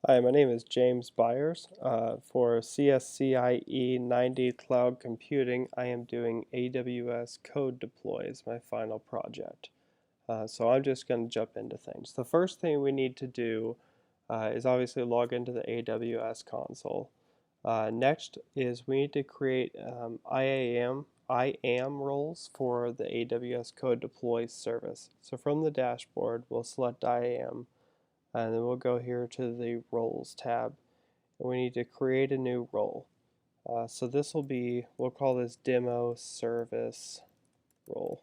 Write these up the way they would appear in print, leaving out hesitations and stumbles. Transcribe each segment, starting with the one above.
Hi, my name is James Byers. For CSCI E90 Cloud Computing, I am doing AWS Code Deploy as my final project. So I'm just going to jump into things. The first thing we need to do is obviously log into the AWS console. Next is we need to create IAM roles for the AWS Code Deploy service. So from the dashboard, we'll select IAM. And then we'll go here to the Roles tab, and we need to create a new role. So this will be, we'll call this Demo Service Role,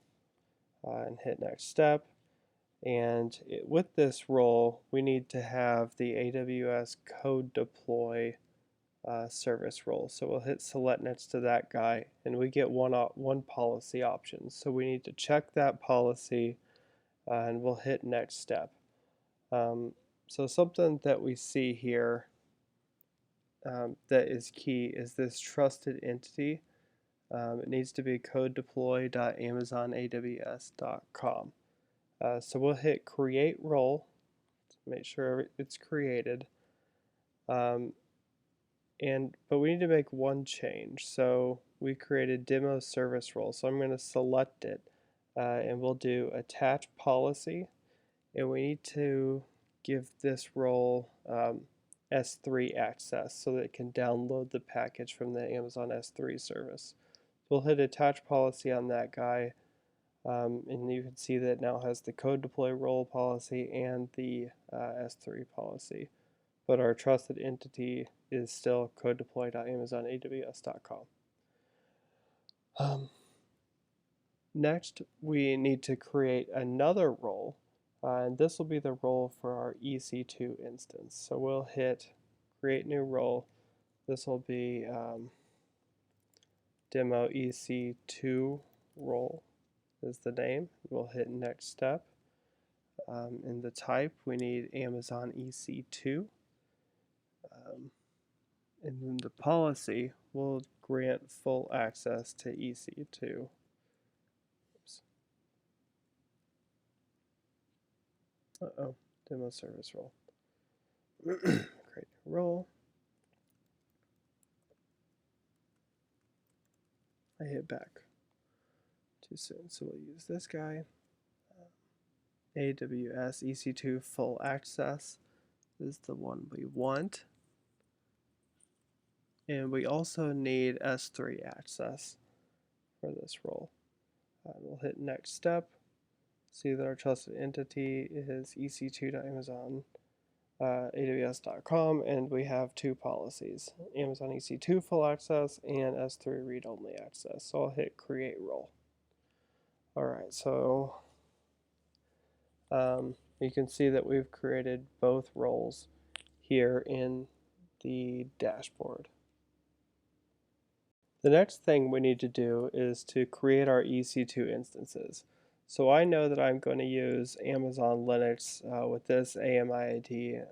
and hit Next Step. And with this role, we need to have the AWS Code Deploy service role. So we'll hit Select next to that guy, and we get one policy option. So we need to check that policy, and we'll hit Next Step. So something that we see here that is key is this trusted entity. It needs to be codedeploy.amazonaws.com. So we'll hit create role to make sure it's created. But we need to make one change. So we created demo service role. So I'm going to select it, and we'll do attach policy, and we need to give this role S3 access so that it can download the package from the Amazon S3 service. We'll hit attach policy on that guy, and you can see that it now has the code deploy role policy and the S3 policy. But our trusted entity is still codedeploy.amazonaws.com. Next, we need to create another role. And this will be the role for our EC2 instance. So we'll hit create new role. This will be demo EC2 role is the name. We'll hit next step. In the type, we need Amazon EC2. And then the policy will grant full access to EC2. Demo service role. Create a role. I hit back too soon, so we'll use this guy. AWS EC2 full access is the one we want. And we also need S3 access for this role. We'll hit next step. See that our trusted entity is ec2.amazonaws.com, and we have two policies, Amazon EC2 full access and S3 read-only access. So I'll hit create role. Alright, so you can see that we've created both roles here in the dashboard. The next thing we need to do is to create our EC2 instances. So I know that I'm going to use Amazon Linux with this AMI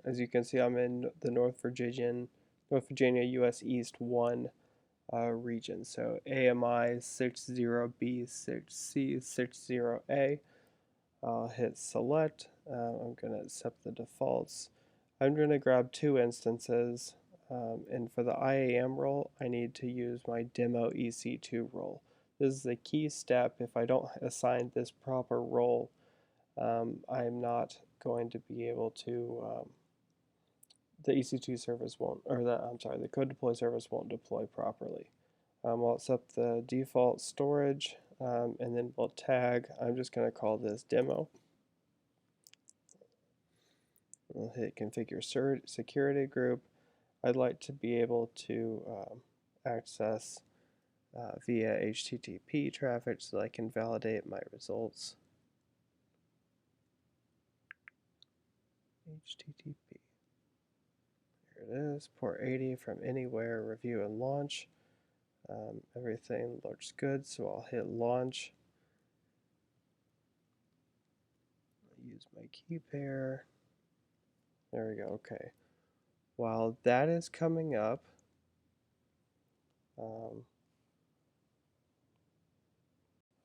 As you can see, I'm in the North Virginia US East 1 region. So AMI 60B6C60A. I'll hit select. I'm going to accept the defaults. I'm going to grab two instances. And for the IAM role, I need to use my demo EC2 role. This is a key step. If I don't assign this proper role, I'm not going to be able to, the EC2 service won't, or the code deploy service won't deploy properly. I'll accept the default storage, and then we'll tag. I'm just going to call this demo. We'll hit configure security group. I'd like to be able to access via HTTP traffic so that I can validate my results. HTTP. Here it is, port 80 from anywhere, review and launch. Everything looks good, so I'll hit launch. I'll use my key pair. There we go, okay. While that is coming up,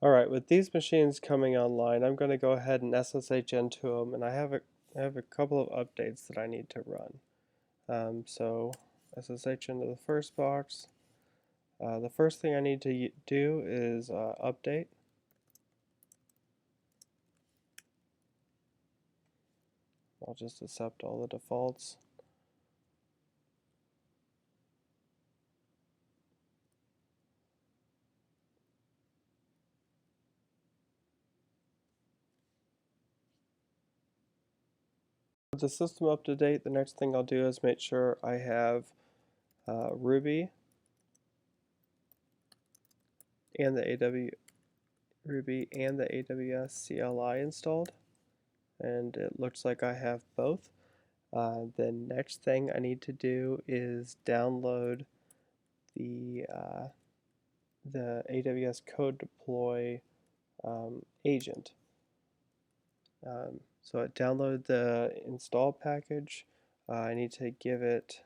alright, with these machines coming online, I'm going to go ahead and SSH into them, and I have a couple of updates that I need to run. So SSH into the first box. The first thing I need to do is update. I'll just accept all the defaults. With the system up to date, the next thing I'll do is make sure I have Ruby and the AWS CLI installed, and it looks like I have both. The next thing I need to do is download the AWS Code Deploy agent. So I download the install package. I need to give it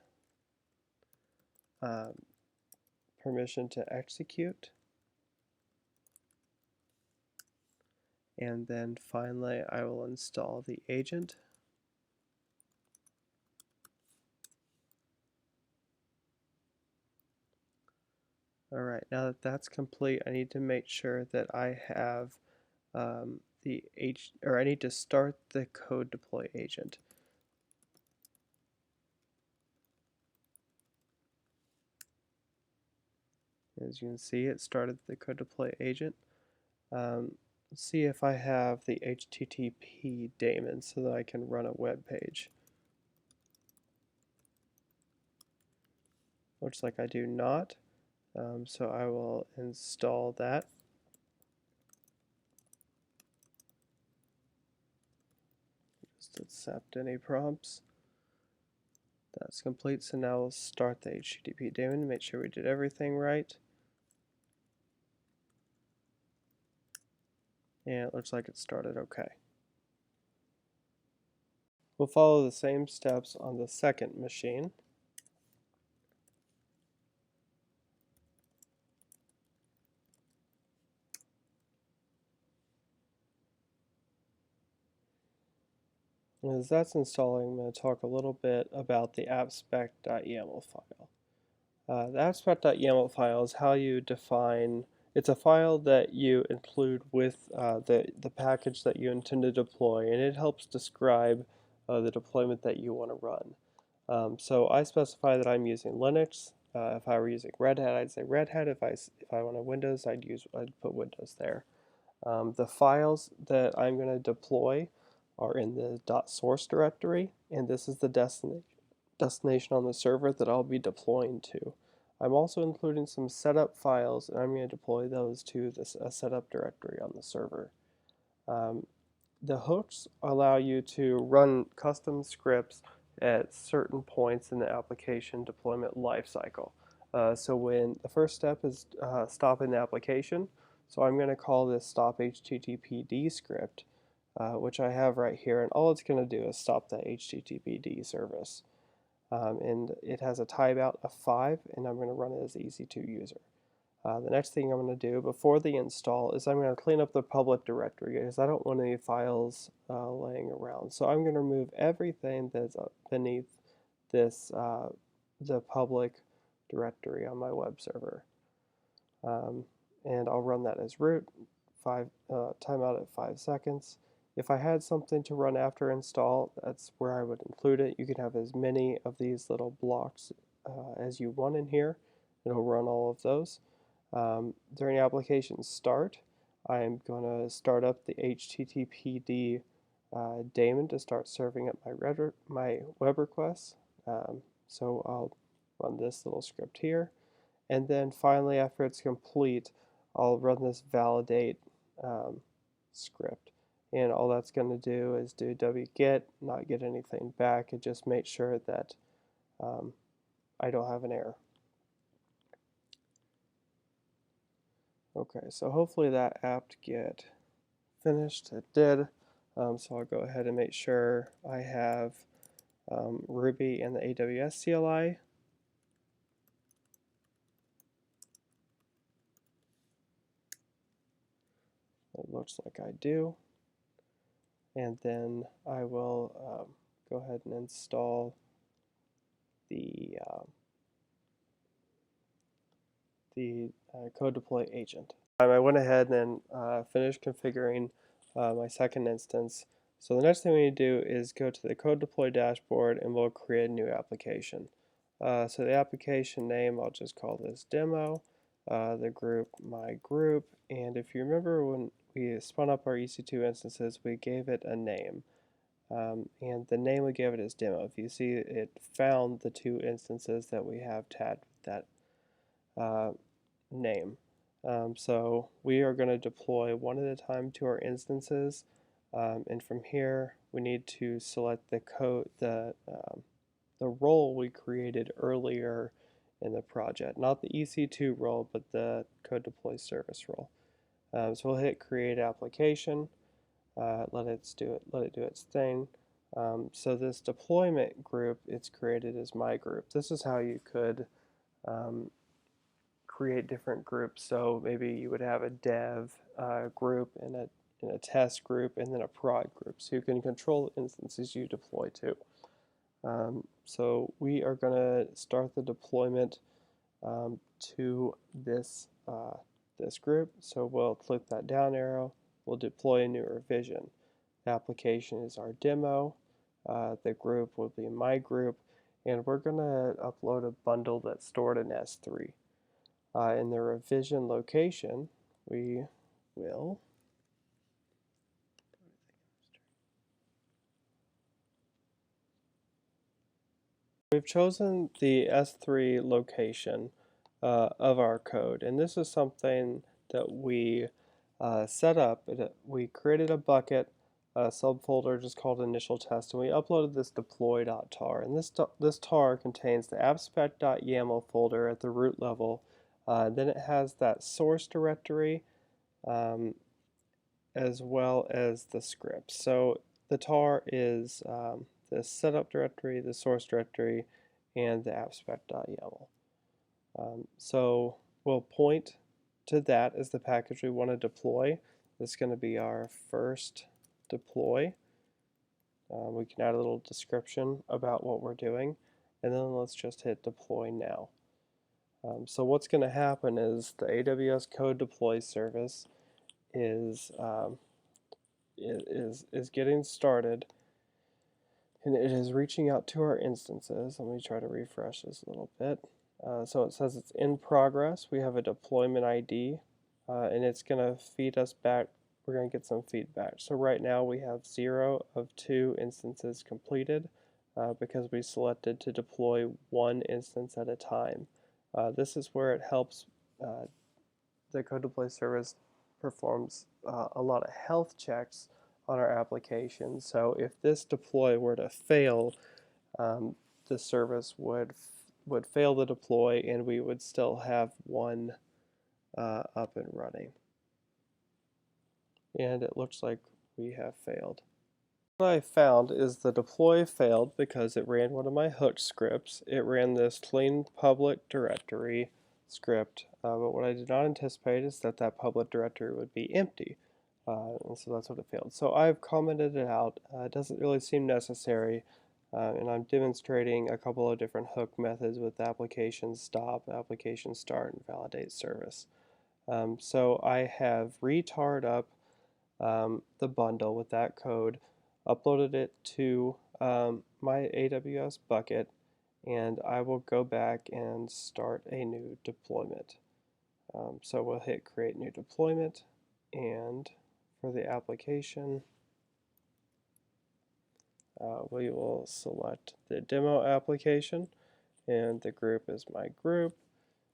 permission to execute. And then finally I will install the agent. Alright, now that that's complete, I need to make sure that I have I need to start the code deploy agent. As you can see, it started the code deploy agent. Let's see if I have the HTTP daemon so that I can run a web page. Looks like I do not, so I will install that. Just accept any prompts. That's complete, so now we'll start the HTTP daemon, make sure we did everything right. And it looks like it started okay. We'll follow the same steps on the second machine. As that's installing, I'm going to talk a little bit about the appspec.yaml file. The appspec.yaml file is how you define, it's a file that you include with the package that you intend to deploy, and it helps describe the deployment that you want to run. So I specify that I'm using Linux. If I were using Red Hat, I'd say Red Hat. If I wanted Windows, I'd put Windows there. The files that I'm going to deploy are in the .source directory, and this is the destination on the server that I'll be deploying to. I'm also including some setup files, and I'm going to deploy those to this setup directory on the server. The hooks allow you to run custom scripts at certain points in the application deployment lifecycle. So when the first step is stopping the application, so I'm going to call this stop HTTPD script, which I have right here, and all it's going to do is stop the HTTPD service. And it has a timeout of 5, and I'm going to run it as EC2 user. The next thing I'm going to do before the install is I'm going to clean up the public directory because I don't want any files laying around. So I'm going to remove everything that's beneath this the public directory on my web server. And I'll run that as root, timeout at 5 seconds. If I had something to run after install, that's where I would include it. You can have as many of these little blocks as you want in here. It'll run all of those. During application start, I'm going to start up the HTTPD daemon to start serving up my web requests. So I'll run this little script here. And then finally, after it's complete, I'll run this validate script. And all that's going to do is do wget, not get anything back, and just make sure that I don't have an error. Okay, so hopefully that apt-get finished. It did. So I'll go ahead and make sure I have Ruby and the AWS CLI. It looks like I do. And then I will go ahead and install the code deploy agent. I went ahead and finished configuring my second instance. So the next thing we need to do is go to the code deploy dashboard and we'll create a new application. So the application name, I'll just call this demo, the group, my group, and if you remember when we spun up our EC2 instances, we gave it a name. And the name we gave it is demo. If you see, it found the two instances that we have tagged with that name. So we are going to deploy one at a time to our instances, and from here we need to select the code, the role we created earlier in the project, not the EC2 role, but the code deploy service role. So we'll hit create application, let it do its thing. So this deployment group, it's created as my group. This is how you could create different groups. So maybe you would have a dev group and a test group and then a prod group. So you can control the instances you deploy to. So we are going to start the deployment to this this group. So we'll click that down arrow. We'll deploy a new revision. The application is our demo. The group will be my group, and we're going to upload a bundle that's stored in S3. In the revision location, we will we've chosen the S3 location of our code, and this is something that we set up. We created a bucket, a subfolder just called initial test, and we uploaded this deploy.tar. And this tar contains the appspec.yaml folder at the root level. Then it has that source directory as well as the script. So the tar is the setup directory, the source directory, and the appspec.yaml. So we'll point to that as the package we want to deploy. This is going to be our first deploy. We can add a little description about what we're doing, and then let's just hit deploy now. So what's going to happen is the AWS Code Deploy service is getting started, and it is reaching out to our instances. Let me try to refresh this a little bit. So it says it's in progress. We have a deployment ID, and it's going to feed us back. We're going to get some feedback. So right now we have 0 of 2 instances completed because we selected to deploy one instance at a time. This is where it helps. The Code Deploy service performs a lot of health checks on our application. So if this deploy were to fail, the service would fail the deploy, and we would still have one up and running. And it looks like we have failed. What I found is the deploy failed because it ran one of my hook scripts. It ran this clean public directory script, but what I did not anticipate is that that public directory would be empty. And so that's what it failed. So I've commented it out. It doesn't really seem necessary, and I'm demonstrating a couple of different hook methods with application stop, application start, and validate service. So I have retarred up the bundle with that code, uploaded it to my AWS bucket, and I will go back and start a new deployment. So we'll hit create new deployment, and for the application we will select the demo application, and the group is my group.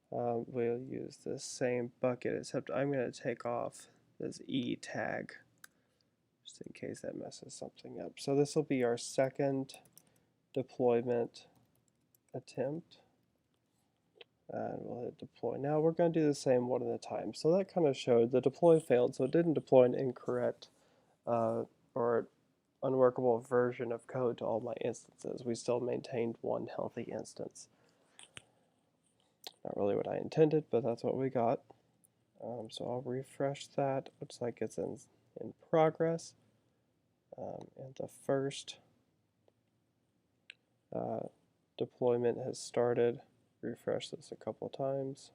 We'll use the same bucket, except I'm going to take off this E tag just in case that messes something up. So this will be our second deployment attempt, and we'll hit deploy. Now we're going to do the same one at a time. So that kind of showed the deploy failed, so it didn't deploy an incorrect or unworkable version of code to all my instances. We still maintained one healthy instance. Not really what I intended, but that's what we got. So I'll refresh that. Looks like it's in progress. And the first deployment has started. Refresh this a couple times.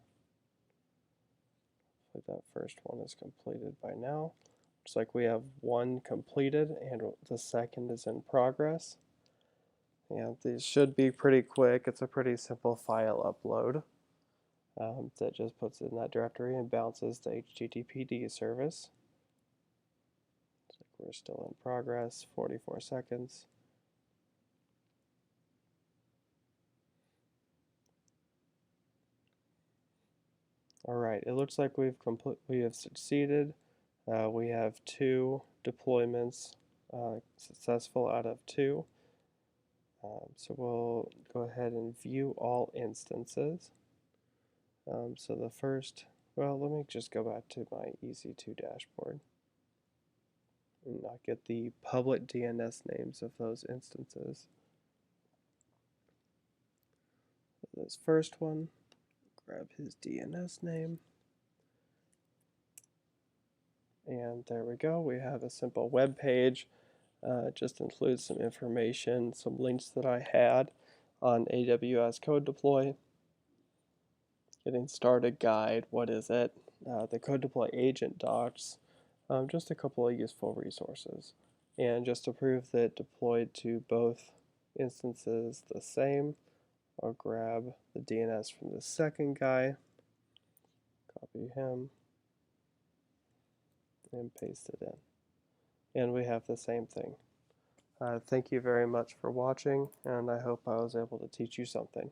Hopefully that first one is completed by now. Looks like we have one completed and the second is in progress. And these should be pretty quick. It's a pretty simple file upload that just puts it in that directory and bounces the HTTPD service. Looks like we're still in progress, 44 seconds. Alright, it looks like we have succeeded. We have 2 deployments successful out of 2. So we'll go ahead and view all instances. So the first, well, let me just go back to my EC2 dashboard and not get the public DNS names of those instances. So this first one, grab his DNS name. And there we go. We have a simple web page. It just includes some information, some links that I had on AWS Code Deploy. Getting started guide, what is it? The Code Deploy agent docs, just a couple of useful resources. And just to prove that deployed to both instances the same, I'll grab the DNS from the second guy, copy him, and paste it in. And we have the same thing. Thank you very much for watching, and I hope I was able to teach you something.